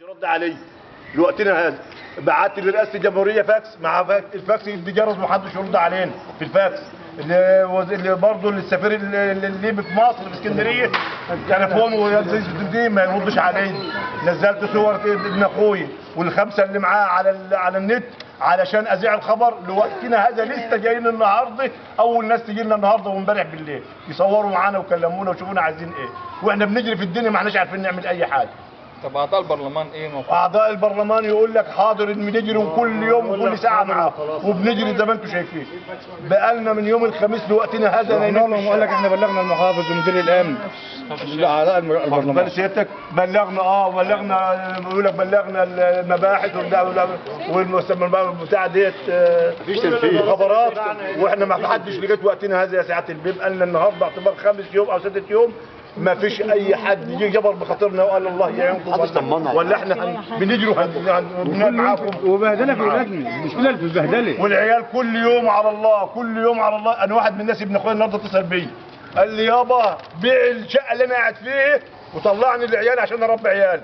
يرد علي لوقتنا هذا. بعت لرئاسه الجمهوريه فاكس مع الفاكس يدي جرس ومحدش يرد علينا في الفاكس. اللي برضه السفير الليبي في مصر في اسكندريه تليفونه ما يردش علينا. نزلت صور ابن اخوي والخمسه اللي معاه على النت علشان اذيع الخبر لوقتنا هذا. لسه جايين النهارده، اول ناس تجي لنا النهارده وامبارح بالليل يصوروا معانا وكلمونا وشوفونا عايزين ايه، واحنا بنجري في الدنيا ما احناش عارفين نعمل اي حاجه. طب اعضاء البرلمان ايه موقفهم؟ اعضاء البرلمان يقول لك حاضر بنجري وكل يوم وكل ساعه معاه وبنجري زي ما انتم شايفين. بقالنا من يوم الخميس لوقتنا هذا لهم وقال لك احنا بلغنا المحافظ ومدير الامن اعضاء البرلمان. سيادتك بلغنا بلغنا بيقول لك بلغنا المباحث بتاع ديت الخبرات، واحنا ما حدش لغايه وقتنا هذا يا سعاده البيب. قالنا النهارده اعتبار 5 يوم او 6 يوم ما فيش اي حد يجي جبر بخاطرنا وقال الله يعينكم ولا احنا بنجروا معاكم. وبهدله في اللجنه، المشكله في البهدله. والعيال كل يوم على الله كل يوم على الله. انا واحد من الناس ابن اخويا النهارده اتصل بيا قال لي يابا بيع الشقه اللي انا قاعد فيه وطلعني للعيال عشان اربي عيالي.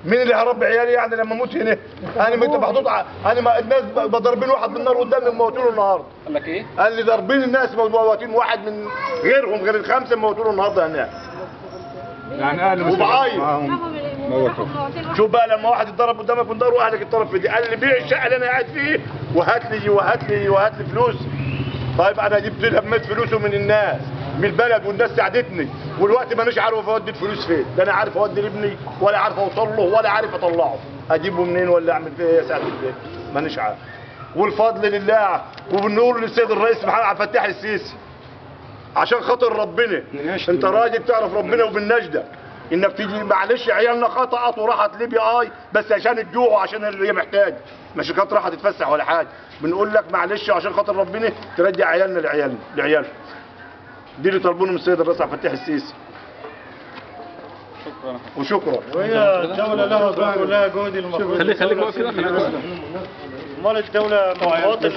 مين اللي هربي عيالي يعني لما اموت هنا؟ انا محطوط انا الناس ضاربين واحد بالنار قدامي موتوله النهارده. قال لك ايه؟ قال لي ضاربين الناس موتين واحد من غيرهم غير الخمسه موتوله النهارده هناك. يعني اهل وبعايط. شوف بقى لما واحد يتضرب قدامك من دار واهلك يتضرب في دي. قال لي بيع الشقه اللي انا قاعد فيه وهات لي فلوس. طيب انا لميت فلوسه من الناس من البلد والناس ساعدتني، والوقت مانيش عارف اودي الفلوس فين. لا انا عارف اودي لابني ولا عارف اوصل له ولا عارف اطلعه. اجيبه منين ولا اعمل فيه ايه يا سعاده البيت؟ مانيش عارف. والفضل لله وبنقول للسيد الرئيس محمد عبد الفتاح السيسي عشان خاطر ربنا انت راجل تعرف ربنا وبالنجده انك تيجي معلش عيالنا خطأت وراحت ليبيا بس عشان الجوع وعشان اللي هي محتاج، مش كانت راحت تتفسح ولا حاجه. بنقول لك معلش عشان خاطر ربنا ترجع عيالنا لعيالنا. دي اللي طلبونه من السيد الرئيس عبد الفتاح السيسي. شكرا. وشكرا. وهي الدولة لها دور ولها جهد المفروض. خليك واقف كده. امال الدولة مواطن